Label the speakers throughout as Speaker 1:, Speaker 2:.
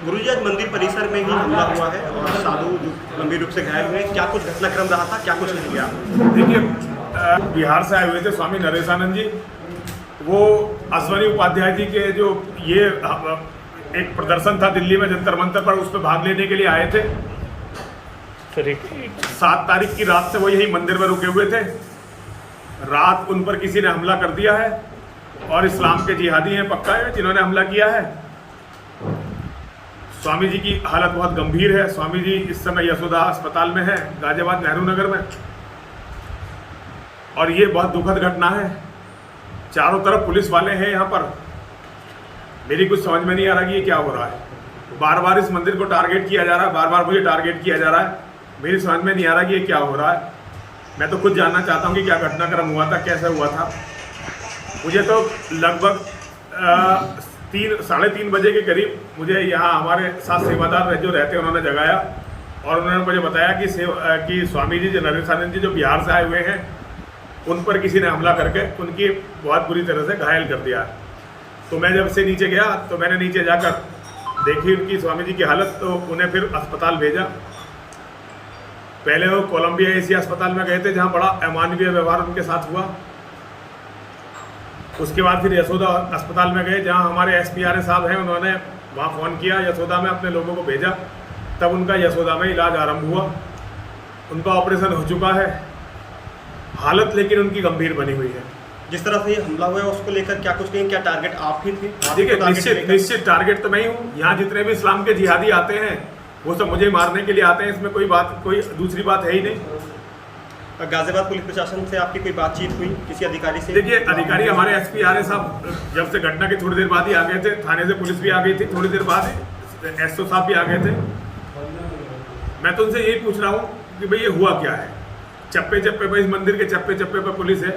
Speaker 1: गुरुजी, आज मंदिर परिसर में ही हमला हुआ है और साधु जो गंभीर रूप से घायल हुए, क्या कुछ घटनाक्रम रहा था, क्या कुछ नहीं गया?
Speaker 2: देखिए, बिहार से आए हुए थे स्वामी नरेशानंद जी। वो अश्वनी उपाध्याय जी के जो ये एक प्रदर्शन था दिल्ली में जंतर मंतर पर, उस पर भाग लेने के लिए आए थे। 7 तारीख की रात से वो यही मंदिर में रुके हुए थे। रात उन पर किसी ने हमला कर दिया है और इस्लाम के जिहादी हैं पक्का है जिन्होंने हमला किया है। स्वामी जी की हालत बहुत गंभीर है। स्वामी जी इस समय यशोदा अस्पताल में है, गाजियाबाद नेहरू नगर में। और ये बहुत दुखद घटना है। चारों तरफ पुलिस वाले हैं यहाँ पर। मेरी कुछ समझ में नहीं आ रहा कि ये क्या हो रहा है। बार बार इस मंदिर को टारगेट किया जा रहा है, बार बार मुझे टारगेट किया जा रहा है। मेरी समझ में नहीं आ रहा कि ये क्या हो रहा है। मैं तो खुद जानना चाहता हूँ कि क्या घटनाक्रम हुआ था, कैसे हुआ था। मुझे तो लगभग 3-3:30 बजे के करीब मुझे यहाँ हमारे साथ सेवादार जो रहते हैं उन्होंने जगाया और उन्होंने मुझे बताया कि स्वामी जी जो नरेशानंद जी जो बिहार से आए हुए हैं, उन पर किसी ने हमला करके उनकी बहुत बुरी तरह से घायल कर दिया। तो मैं जब से नीचे गया तो मैंने नीचे जाकर देखी उनकी स्वामी जी की हालत, तो उन्हें फिर अस्पताल भेजा। पहले वो कोलंबिया एशिया अस्पताल में गए थे जहाँ बड़ा अमानवीय व्यवहार उनके साथ हुआ। उसके बाद फिर यशोदा अस्पताल में गए जहाँ हमारे SPRA साहब हैं, उन्होंने वहाँ फ़ोन किया, यशोदा में अपने लोगों को भेजा। तब उनका यशोदा में इलाज आरंभ हुआ। उनका ऑपरेशन हो चुका है। हालत लेकिन उनकी गंभीर बनी हुई है।
Speaker 1: जिस तरह से ये हमला हुआ है उसको लेकर क्या कुछ नहीं, क्या टारगेट आप ही थे?
Speaker 2: देखिए, निश्चित टारगेट तो मैं ही हूँ। यहाँ जितने भी इस्लाम के जिहादी आते हैं वो सब मुझे मारने के लिए आते हैं। इसमें कोई दूसरी बात है ही नहीं।
Speaker 1: गाजियाबाद पुलिस प्रशासन से आपकी कोई बातचीत हुई किसी अधिकारी से?
Speaker 2: देखिए, अधिकारी हमारे SPRA साहब जब से घटना के थोड़ी देर बाद ही आ गए थे। थाने से पुलिस भी आ गई थी, थोड़ी देर बाद SO साहब भी आ गए थे। मैं तो उनसे यही पूछ रहा हूँ कि भाई ये हुआ क्या है। चप्पे चप्पे पर, इस मंदिर के चप्पे चप्पे पर पुलिस है।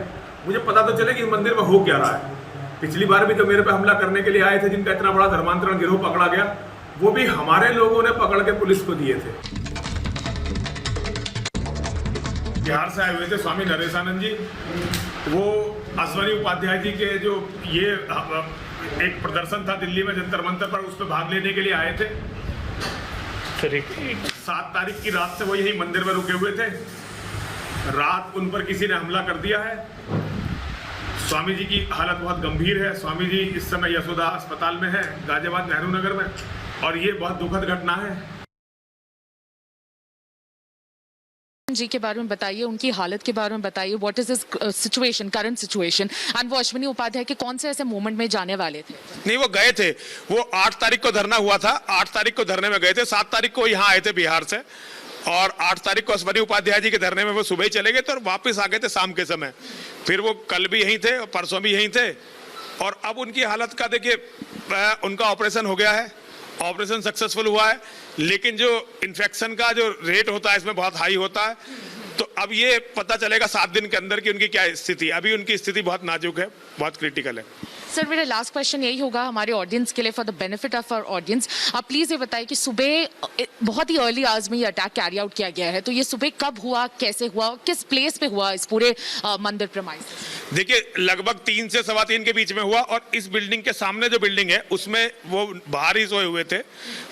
Speaker 2: मुझे पता तो चले कि इस मंदिर में हो क्या रहा है। पिछली बार भी जो मेरे पे हमला करने के लिए आए थे, जिनका इतना बड़ा धर्मांतरण गिरोह पकड़ा गया, वो भी हमारे लोगों ने पकड़ के पुलिस को दिए थे। बिहार से आए हुए थे स्वामी नरेशानंद जी। वो अश्वनी उपाध्याय जी के जो ये एक प्रदर्शन था दिल्ली में जंतर मंतर पर, उस पर भाग लेने के लिए आए थे। 7 तारीख की रात से वो यही मंदिर में रुके हुए थे। रात उन पर किसी ने हमला कर दिया है। स्वामी जी की हालत बहुत गंभीर है। स्वामी जी इस समय यशोदा अस्पताल में है, गाजियाबाद नेहरू नगर में। और ये बहुत दुखद घटना है।
Speaker 3: जी के बारे में बताइए, उनकी हालत के बारे में बताइए। What is this situation, current situation, and वो अश्विनी उपाध्याय के कौन से ऐसे मोमेंट में जाने वाले थे?
Speaker 4: नहीं, वो गए थे। वो 8 तारीख को धरना हुआ था, 8 तारीख को धरने में गए थे। 7 तारीख को यहाँ आए थे बिहार से और 8 तारीख को अश्वनी उपाध्याय जी के धरने में वो सुबह ही चले गए थे और वापस आ गए थे शाम के समय। फिर वो कल भी यहीं थे और परसों भी यहीं थे। और अब उनकी हालत का देखिए, उनका ऑपरेशन हो गया है, ऑपरेशन सक्सेसफुल हुआ है, लेकिन जो इन्फेक्शन का जो रेट होता है इसमें बहुत हाई होता है। तो अब ये पता चलेगा 7 दिन के अंदर कि उनकी क्या स्थिति। अभी उनकी स्थिति बहुत नाजुक है, बहुत क्रिटिकल है।
Speaker 3: सर, मेरा लास्ट क्वेश्चन यही होगा हमारे ऑडियंस के लिए, for the benefit of our audience. आप प्लीज ये बताइए कि सुबह बहुत ही अर्ली आवर्स में ये अटैक कैरी आउट किया गया है, तो ये सुबह कब हुआ, कैसे हुआ, किस प्लेस पे हुआ इस पूरे मंदिर प्रेमाइस?
Speaker 4: देखिए, लगभग 3 से 3:15 के बीच में हुआ और इस बिल्डिंग के सामने जो बिल्डिंग है उसमें वो बाहर ही सोए हुए थे,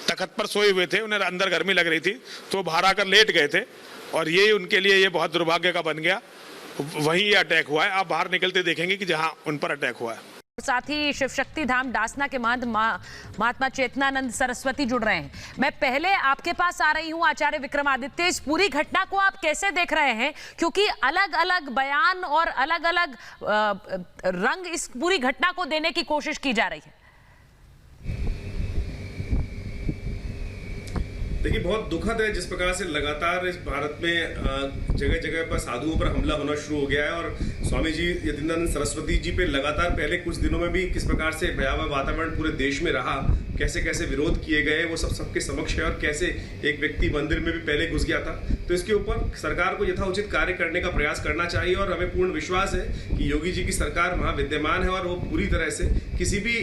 Speaker 4: तख्त पर सोए हुए थे। उन्हें अंदर गर्मी लग रही थी तो वो बाहर आकर लेट गए थे और ये उनके लिए ये बहुत दुर्भाग्य का बन गया। वहीं ये अटैक हुआ है। आप बाहर निकलते देखेंगे कि जहां उन पर अटैक हुआ है।
Speaker 5: साथ ही शिव शक्ति धाम डासना के महंत महात्मा चेतनानंद सरस्वती जुड़ रहे हैं। मैं पहले आपके पास आ रही हूं आचार्य विक्रमादित्य, इस पूरी घटना को आप कैसे देख रहे हैं, क्योंकि अलग अलग बयान और अलग अलग रंग इस पूरी घटना को देने की कोशिश की जा रही है।
Speaker 6: देखिए, बहुत दुखद है जिस प्रकार से लगातार इस भारत में जगह जगह पर साधुओं पर हमला होना शुरू हो गया है और स्वामी जी यतीन्द्रानंद सरस्वती जी पे लगातार पहले कुछ दिनों में भी किस प्रकार से भयावह वातावरण पूरे देश में रहा, कैसे कैसे विरोध किए गए, वो सब सबके समक्ष है। और कैसे एक व्यक्ति मंदिर में भी पहले घुस गया था। तो इसके ऊपर सरकार को यथाउचित कार्य करने का प्रयास करना चाहिए और हमें पूर्ण विश्वास है कि योगी जी की सरकार वहाँ विद्यमान है और वो पूरी तरह से किसी भी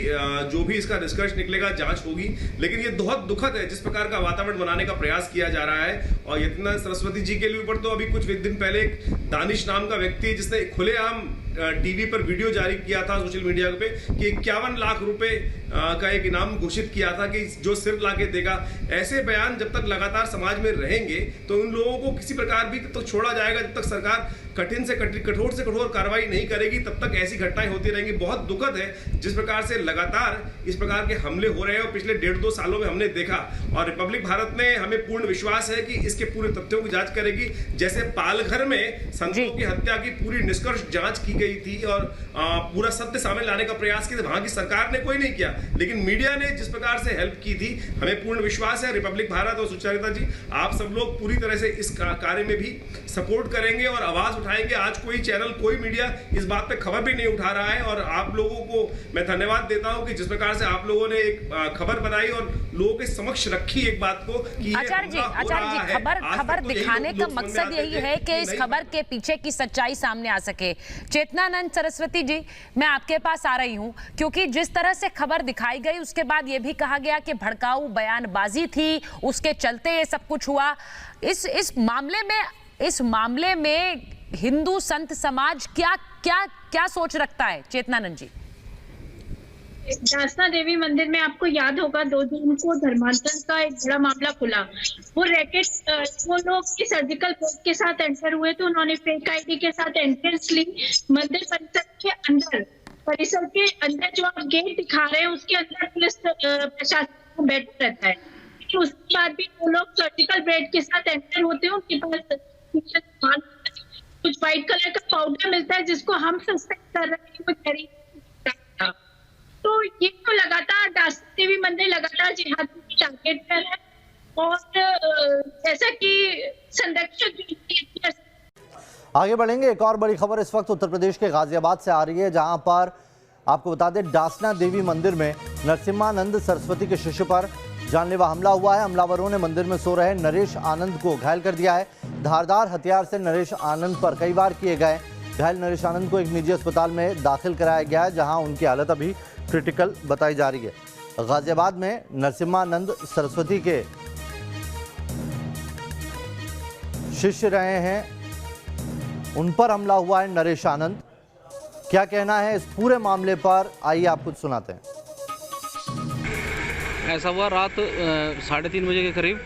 Speaker 6: जो भी इसका निष्कर्ष निकलेगा, जांच होगी। लेकिन ये बहुत दुखद है जिस प्रकार का वातावरण बनाने का प्रयास किया जा रहा है। और यतीन्द्रानंद सरस्वती जी के ऊपर तो अभी कुछ दिन पहले एक दानिश नाम का व्यक्ति जिसने खुलेआम टीवी पर वीडियो जारी किया था सोशल मीडिया पे कि 51 लाख रुपए का एक इनाम घोषित किया था कि जो सिर्फ लाके देगा। ऐसे बयान जब तक लगातार समाज में रहेंगे तो उन लोगों को किसी प्रकार भी तब तक छोड़ा जाएगा जब तक सरकार कठोर से कठोर कार्रवाई नहीं करेगी, तब तक ऐसी घटनाएं होती रहेंगी। बहुत दुखद है जिस प्रकार से लगातार इस प्रकार के हमले हो रहे हैं और पिछले 1.5-2 सालों में हमने देखा, और रिपब्लिक भारत में हमें पूर्ण विश्वास है कि इसके पूरे तथ्यों की जांच करेगी। जैसे पालघर में संतों की हत्या की पूरी निष्कर्ष जांच की गई थी और पूरा सत्य सामने लाने का प्रयास किया, वहां की सरकार ने कोई नहीं किया, लेकिन मीडिया ने जिस प्रकार से हेल्प की थी, हमें पूर्ण विश्वास है रिपब्लिक भारत और सुचरिता जी आप सब लोग पूरी तरह से इस कार्य में भी सपोर्ट करेंगे और आवाज उठाएंगे। आज कोई चैनल, कोई मीडिया इस बात पे खबर भी नहीं उठा रहा है, और आप लोगों को मैं धन्यवाद देता हूं कि जिस प्रकार से आप लोगों ने एक खबर बनाई और लोगों के समक्ष रखी एक बात को कि
Speaker 5: आचार्य जी खबर दिखाने का मकसद यही है कि इस खबर के पीछे की सच्चाई सामने आ सके। चेतनानंद सरस्वती जी, मैं आपके पास आ रही हूं क्योंकि जिस तरह से खबर दिखाई गई उसके बाद यह भी कहा गया कि भड़काऊ बयानबाजी थी, उसके चलते ये सब कुछ हुआ। इस मामले में हिंदू संत समाज क्या सोच रखता है? चेतनानंद जी,
Speaker 7: दासना देवी मंदिर में आपको याद होगा 2 जून को धर्मांतरण का एक बड़ा मामला खुला। वो रैकेट, वो लोग सर्जिकल बोर्ड के साथ एंटर हुए तो उन्होंने फेक आईडी के साथ एंट्रेंस ली। मंदिर परिसर के अंदर जो आप गेट दिखा रहे हैं उसके अंदर पुलिस प्रशासन बैठा रहता है। उसके बाद भी वो लोग सर्जिकल ब्लेड के साथ एंटर होते हैं, उनके पास कुछ व्हाइट कलर का पाउडर मिलता है जिसको हम सस्पेक्ट कर रहे हैं वो खरीद। तो ये तो लगातार दासना देवी मंदिर लगातार जिहाद की टारगेट पर है, और जैसा कि संरक्षक।
Speaker 8: आगे बढ़ेंगे। एक और बड़ी खबर इस वक्त उत्तर प्रदेश के गाजियाबाद से आ रही है, जहां पर आपको बता दें दासना देवी मंदिर में नरसिम्हानंद सरस्वती के शिष्य पर जानलेवा हमला हुआ है। हमलावरों ने मंदिर में सो रहे नरेश आनंद को घायल कर दिया है। धारदार हथियार से नरेश आनंद पर कई वार किए गए। घायल नरेश आनंद को एक निजी अस्पताल में दाखिल कराया गया है, जहां उनकी हालत अभी क्रिटिकल बताई जा रही है। गाजियाबाद में नरसिम्हानंद सरस्वती के शिष्य रहे हैं, उन पर हमला हुआ है नरेश आनंद। क्या कहना है इस पूरे मामले पर, आइए आप कुछ सुनाते हैं।
Speaker 9: ऐसा हुआ रात 3:30 बजे के करीब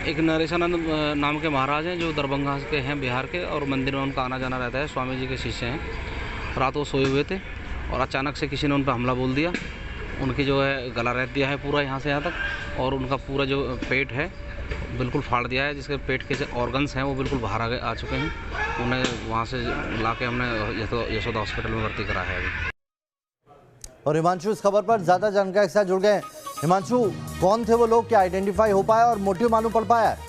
Speaker 9: एक नरेशानंद नाम के महाराज हैं जो दरभंगा के हैं, बिहार के, और मंदिर में उनका आना जाना रहता है, स्वामी जी के शिष्य हैं। रात वो सोए हुए थे और अचानक से किसी ने उन पर हमला बोल दिया। उनकी जो है गला रह दिया है पूरा यहाँ से यहाँ तक, और उनका पूरा जो पेट है बिल्कुल फाड़ दिया है, जिसके पेट के ऑर्गन्स हैं वो बिल्कुल बाहर आ चुके हैं। उन्हें वहाँ से ला के हमने यशोदा हॉस्पिटल में भर्ती करा है अभी।
Speaker 8: और हिमांशु इस खबर पर ज़्यादा जानकारी के साथ जुड़ गए। हिमांशु, कौन थे वो लोग, क्या आइडेंटिफाई हो पाया और मोटिव मालूम पड़ पाया है?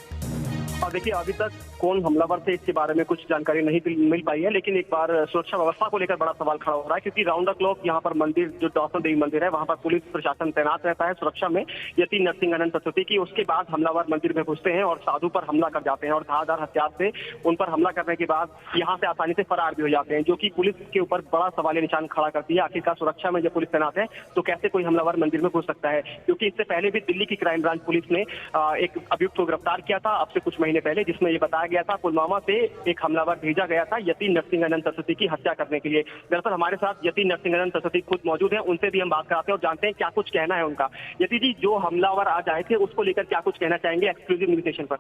Speaker 10: देखिए, अभी तक कौन हमलावर थे इसके बारे में कुछ जानकारी नहीं मिल पाई है, लेकिन एक बार सुरक्षा व्यवस्था को लेकर बड़ा सवाल खड़ा हो रहा है, क्योंकि राउंड द क्लॉक यहाँ पर मंदिर, जो दासना देवी मंदिर है, वहाँ पर पुलिस प्रशासन तैनात रहता है सुरक्षा में यति नरसिंहानंद सरस्वती की। उसके बाद हमलावर मंदिर में घुसते हैं और साधु पर हमला कर जाते हैं, और धारदार हथियार से उन पर हमला करने के बाद यहाँ से आसानी से फरार भी हो जाते हैं, जो कि पुलिस के ऊपर बड़ा सवालिया निशान खड़ा करती है। आखिरकार सुरक्षा में जब पुलिस तैनात है तो कैसे कोई हमलावर मंदिर में घुस सकता है? क्योंकि इससे पहले भी दिल्ली की क्राइम ब्रांच पुलिस ने एक अभियुक्त को गिरफ्तार किया था अब से कुछ महीने पहले, जिसमें ये बताया गया था पुलवामा से एक हमलावर भेजा गया था यति नरसिंहानंद सरस्वती की हत्या करने के लिए। दरअसल हमारे साथ यति नरसिंहानंद सरस्वती खुद मौजूद हैं, उनसे भी हम बात कराते हैं और जानते हैं क्या कुछ कहना है उनका। यति जी, जो हमलावर आज आए थे उसको लेकर क्या कुछ कहना चाहेंगे एक्सक्लूसिव इन्विटेशन पर?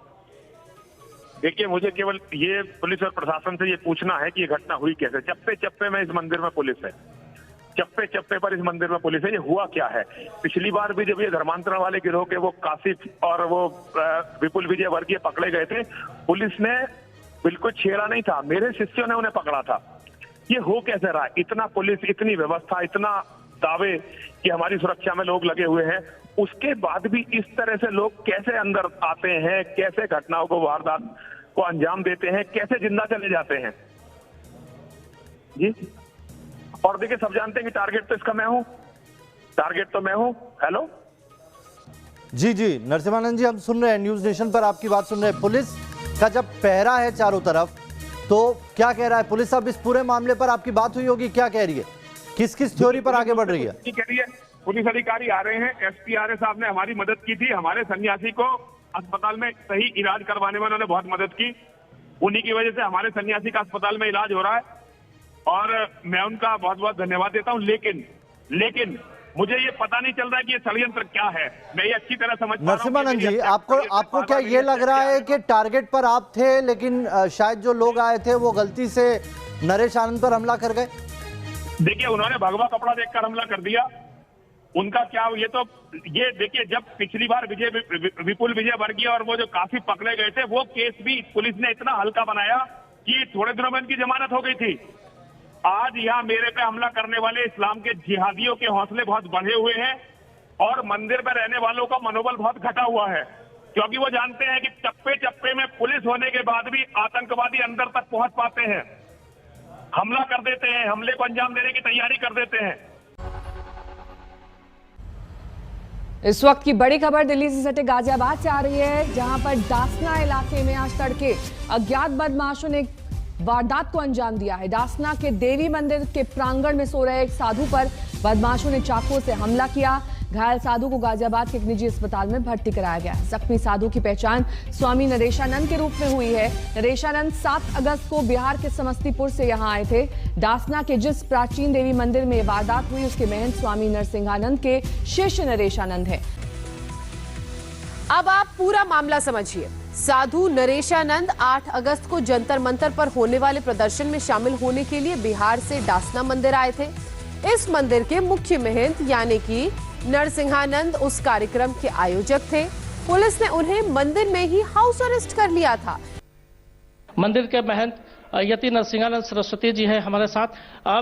Speaker 2: देखिए, मुझे केवल ये पुलिस और प्रशासन से ये पूछना है कि ये घटना हुई कैसे। चप्पे चप्पे में इस मंदिर में पुलिस है, चप्पे चप्पे पर इस मंदिर में पुलिस है। ये हुआ क्या है? पिछली बार भी जब ये धर्मांतरण वाले गिरोह के वो कासिफ और वो विपुल विजय वर्गीय पकड़े गए थे, पुलिस ने बिल्कुल छेड़ा नहीं था, मेरे शिष्यों ने उन्हें पकड़ा था। ये हो कैसे रहा? इतना पुलिस, इतनी व्यवस्था, इतना दावे कि हमारी सुरक्षा में लोग लगे हुए हैं, उसके बाद भी इस तरह से लोग कैसे अंदर आते हैं, कैसे घटनाओं को, वारदात को अंजाम देते हैं, कैसे जिंदा चले जाते हैं जी। और देखिए, सब जानते हैं कि टारगेट तो इसका मैं हूं, टारगेट तो मैं हूं। हेलो
Speaker 8: जी जी नरसिम्हानंद जी, हम सुन रहे हैं, न्यूज नेशन पर आपकी बात सुन रहे हैं। पुलिस का जब पहरा है चारों तरफ, तो क्या कह रहा है पुलिस? अब इस पूरे मामले पर आपकी बात हुई होगी, क्या कह रही है, किस किस थ्योरी पर आगे बढ़ रही है?
Speaker 2: कह रही है पुलिस अधिकारी आ रहे हैं, एसपीआरए साहब ने हमारी मदद की थी, हमारे सन्यासी को अस्पताल में सही इलाज करवाने में उन्होंने बहुत मदद की, उन्हीं की वजह से हमारे सन्यासी का अस्पताल में इलाज हो रहा है। और मैं उनका बहुत बहुत धन्यवाद देता हूं। लेकिन मुझे ये पता नहीं चल रहा है कि ये षड्यंत्र क्या है। मैं ये अच्छी तरह समझ पा रहा हूं।
Speaker 8: नरसिम्हानंद जी, आपको क्या ये लग रहा है कि टारगेट पर आप थे, लेकिन शायद जो लोग आए थे वो गलती से नरेश आनंद पर हमला कर गए?
Speaker 2: देखिए, उन्होंने भगवा कपड़ा देखकर हमला कर दिया। उनका क्या, ये देखिए, जब पिछली बार विपुल विजयवर्गीय और वो जो काफी पकड़े गए थे, वो केस भी पुलिस ने इतना हल्का बनाया कि थोड़े दिनों में इनकी जमानत हो गई थी। आज यहाँ मेरे पे हमला करने वाले इस्लाम के जिहादियों के हौसले बहुत बढ़े हुए हैं और मंदिर में रहने वालों का मनोबल बहुत घटा हुआ है, क्योंकि वो जानते हैं कि चप्पे चप्पे में पुलिस होने के बाद भी आतंकवादी अंदर तक पहुंच पाते हैं, हमला कर देते हैं, हमले को अंजाम देने की तैयारी कर देते हैं।
Speaker 11: इस वक्त की बड़ी खबर दिल्ली से सटे गाजियाबाद से आ रही है, जहां पर डासना इलाके में आज तड़के अज्ञात बदमाशों ने वारदात को अंजाम दिया है। डासना के देवी मंदिर के प्रांगण में सो रहे एक साधु पर बदमाशों ने चाकू से हमला किया। घायल साधु को गाजियाबाद के एक निजी अस्पताल में भर्ती कराया गया। जख्मी साधु की पहचान स्वामी नरेशानंद के रूप में हुई है। नरेशानंद 7 अगस्त को बिहार के समस्तीपुर से यहां आए थे। डासना के जिस प्राचीन देवी मंदिर में वारदात हुई, उसके महंत स्वामी नरसिंहानंद के शिष्य नरेशानंद है।
Speaker 5: अब आप पूरा मामला समझिए। साधु नरेशानंद 8 अगस्त को जंतर मंतर पर होने वाले प्रदर्शन में शामिल होने के लिए बिहार से डासना मंदिर आए थे। इस मंदिर के मुख्य महंत यानी कि नरसिंहानंद उस कार्यक्रम के आयोजक थे। पुलिस ने उन्हें मंदिर में ही हाउस अरेस्ट कर लिया था।
Speaker 12: मंदिर के महंत यति नरसिंहानंद सरस्वती जी है हमारे साथ।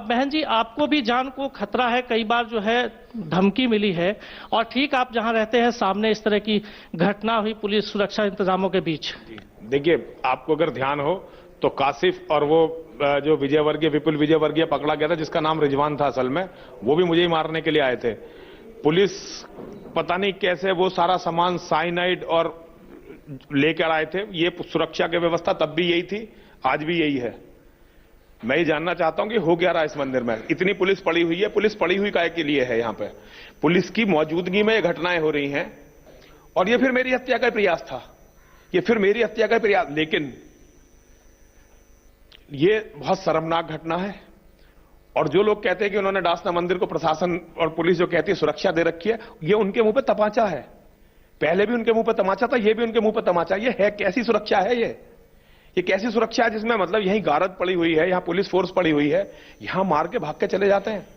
Speaker 12: बहन जी, आपको भी जान को खतरा है, कई बार जो है धमकी मिली है, और ठीक आप जहां रहते हैं सामने इस तरह की घटना हुई पुलिस सुरक्षा इंतजामों के बीच।
Speaker 4: देखिए, आपको अगर ध्यान हो तो कासिफ और वो जो विपुल विजयवर्गीय पकड़ा गया था, जिसका नाम रिजवान था असल में, वो भी मुझे ही मारने के लिए आए थे। पुलिस पता नहीं कैसे वो सारा सामान साइनाइड और लेकर आए थे। ये सुरक्षा की व्यवस्था तब भी यही थी, आज भी यही है। मैं ये जानना चाहता हूं कि हो क्या रहा है इस मंदिर में। इतनी पुलिस पड़ी हुई है, पुलिस पड़ी हुई काहे के लिए है? यहाँ पे पुलिस की मौजूदगी में ये घटनाएं हो रही हैं, और ये फिर मेरी हत्या का प्रयास था, ये फिर मेरी हत्या का प्रयास। लेकिन ये बहुत शर्मनाक घटना है, और जो लोग कहते हैं कि उन्होंने डासना मंदिर को प्रशासन और पुलिस जो कहती है सुरक्षा दे रखी है, ये उनके मुंह पे तमाचा है। पहले भी उनके मुंह पे तमाचा था, ये भी उनके मुंह पे तमाचा। ये है कैसी सुरक्षा है? ये कैसी सुरक्षा है जिसमें मतलब यहीं गारद पड़ी हुई है, यहां पुलिस फोर्स पड़ी हुई है, यहां मार के भाग के चले जाते हैं।